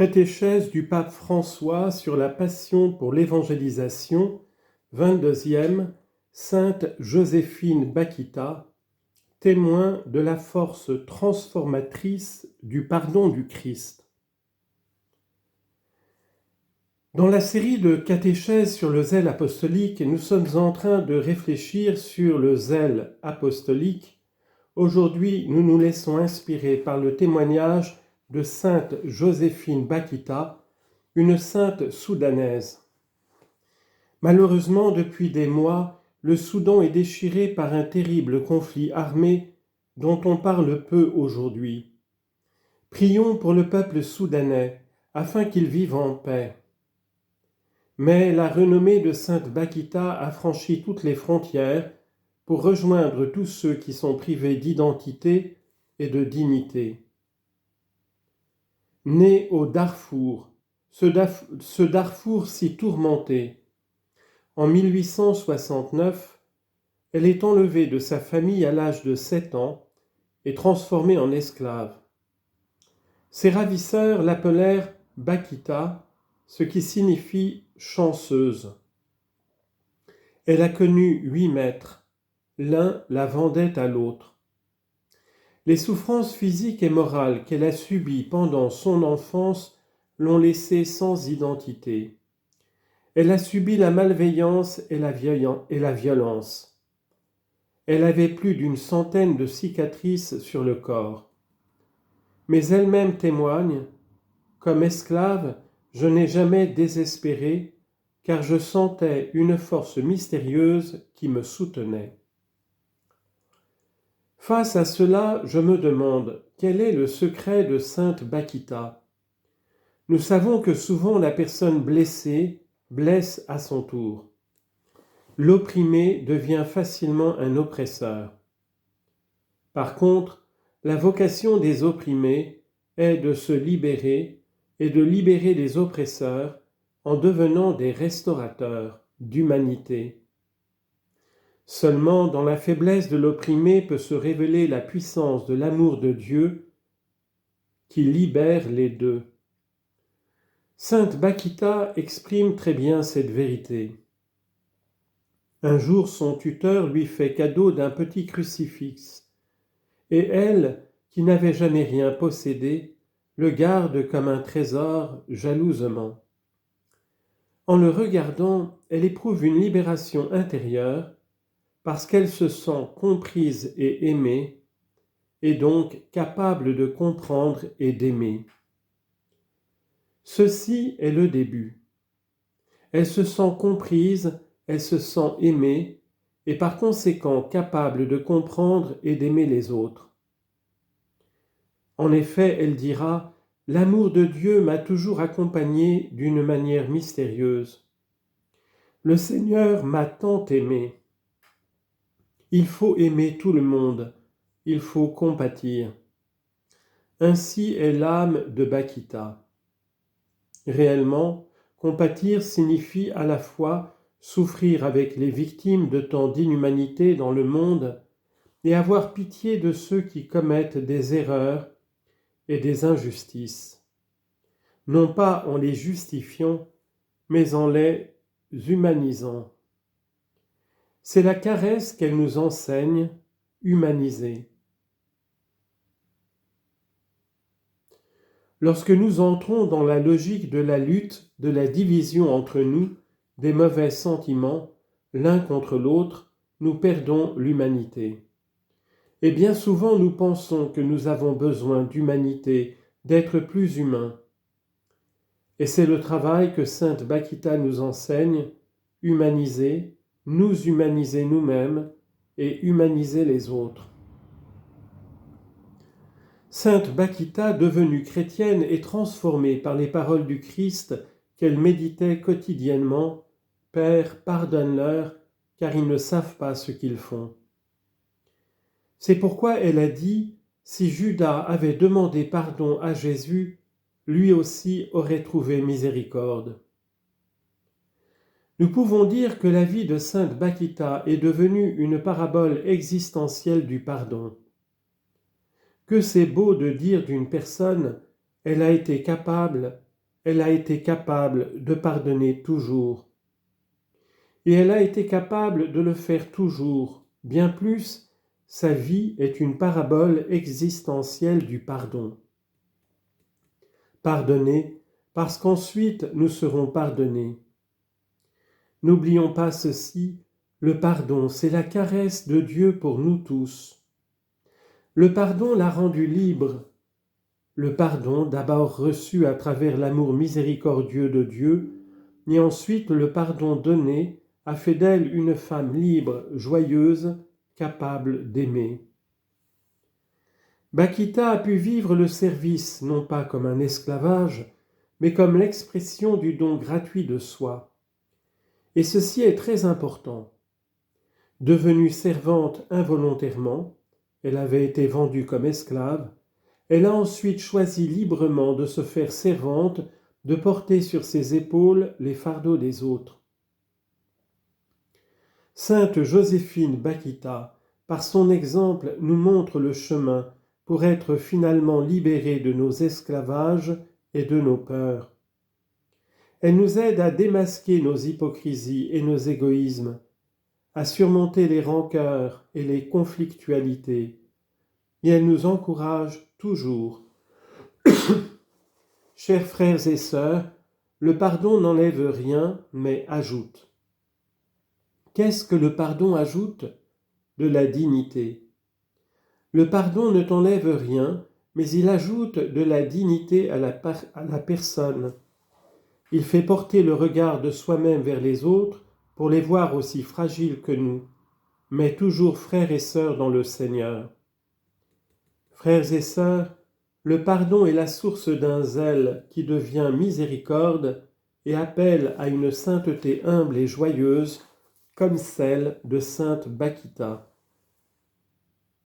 Catéchèse du pape François sur la passion pour l'évangélisation, 22e, Sainte Joséphine Bakhita, témoin de la force transformatrice du pardon du Christ. Dans la série de catéchèses sur le zèle apostolique, nous sommes en train de réfléchir sur le zèle apostolique. Aujourd'hui, nous nous laissons inspirer par le témoignage de Sainte Joséphine Bakhita, une sainte soudanaise. Malheureusement, depuis des mois, le Soudan est déchiré par un terrible conflit armé dont on parle peu aujourd'hui. Prions pour le peuple soudanais afin qu'il vive en paix. Mais la renommée de Sainte Bakhita a franchi toutes les frontières pour rejoindre tous ceux qui sont privés d'identité et de dignité. Née au Darfour, ce Darfour si tourmenté, en 1869, elle est enlevée de sa famille à l'âge de 7 ans et transformée en esclave. Ses ravisseurs l'appelèrent Bakhita, ce qui signifie chanceuse. Elle a connu 8 maîtres, l'un la vendait à l'autre. Les souffrances physiques et morales qu'elle a subies pendant son enfance l'ont laissée sans identité. Elle a subi la malveillance et la violence. Elle avait plus d'une centaine de cicatrices sur le corps. Mais elle-même témoigne, « Comme esclave, je n'ai jamais désespéré, car je sentais une force mystérieuse qui me soutenait. » Face à cela, je me demande, quel est le secret de Sainte Bakhita ? Nous savons que souvent la personne blessée blesse à son tour. L'opprimé devient facilement un oppresseur. Par contre, la vocation des opprimés est de se libérer et de libérer les oppresseurs en devenant des restaurateurs d'humanité. Seulement dans la faiblesse de l'opprimé peut se révéler la puissance de l'amour de Dieu qui libère les deux. Sainte Bakhita exprime très bien cette vérité. Un jour, son tuteur lui fait cadeau d'un petit crucifix, et elle, qui n'avait jamais rien possédé, le garde comme un trésor jalousement. En le regardant, elle éprouve une libération intérieure, parce qu'elle se sent comprise et aimée, et donc capable de comprendre et d'aimer. Ceci est le début. Elle se sent comprise, elle se sent aimée, et par conséquent capable de comprendre et d'aimer les autres. En effet, elle dira « L'amour de Dieu m'a toujours accompagnée d'une manière mystérieuse. Le Seigneur m'a tant aimée. » Il faut aimer tout le monde, il faut compatir. Ainsi est l'âme de Bakhita. Réellement, compatir signifie à la fois souffrir avec les victimes de tant d'inhumanité dans le monde et avoir pitié de ceux qui commettent des erreurs et des injustices, non pas en les justifiant, mais en les humanisant. C'est la caresse qu'elle nous enseigne, humaniser. Lorsque nous entrons dans la logique de la lutte, de la division entre nous, des mauvais sentiments, l'un contre l'autre, nous perdons l'humanité. Et bien souvent nous pensons que nous avons besoin d'humanité, d'être plus humains. Et c'est le travail que Sainte Bakhita nous enseigne, humaniser, nous humaniser nous-mêmes et humaniser les autres. Sainte Bakhita, devenue chrétienne et transformée par les paroles du Christ qu'elle méditait quotidiennement, « Père, pardonne-leur, car ils ne savent pas ce qu'ils font. » C'est pourquoi elle a dit, si Judas avait demandé pardon à Jésus, lui aussi aurait trouvé miséricorde. Nous pouvons dire que la vie de Sainte Bakhita est devenue une parabole existentielle du pardon. Que c'est beau de dire d'une personne, elle a été capable elle a été capable de pardonner toujours. Et elle a été capable de le faire toujours. Bien plus, sa vie est une parabole existentielle du pardon. Pardonner parce qu'ensuite nous serons pardonnés. N'oublions pas ceci, le pardon, c'est la caresse de Dieu pour nous tous. Le pardon l'a rendu libre. Le pardon, d'abord reçu à travers l'amour miséricordieux de Dieu, et ensuite le pardon donné, a fait d'elle une femme libre, joyeuse, capable d'aimer. Bakita a pu vivre le service non pas comme un esclavage, mais comme l'expression du don gratuit de soi. Et ceci est très important. Devenue servante involontairement, elle avait été vendue comme esclave, elle a ensuite choisi librement de se faire servante, de porter sur ses épaules les fardeaux des autres. Sainte Joséphine Bakita, par son exemple, nous montre le chemin pour être finalement libérés de nos esclavages et de nos peurs. Elle nous aide à démasquer nos hypocrisies et nos égoïsmes, à surmonter les rancœurs et les conflictualités, et elle nous encourage toujours. Chers frères et sœurs, le pardon n'enlève rien, mais ajoute. Qu'est-ce que le pardon ajoute ? De la dignité. Le pardon ne t'enlève rien, mais il ajoute de la dignité à la personne. Il fait porter le regard de soi-même vers les autres pour les voir aussi fragiles que nous, mais toujours frères et sœurs dans le Seigneur. Frères et sœurs, le pardon est la source d'un zèle qui devient miséricorde et appelle à une sainteté humble et joyeuse comme celle de sainte Bakita.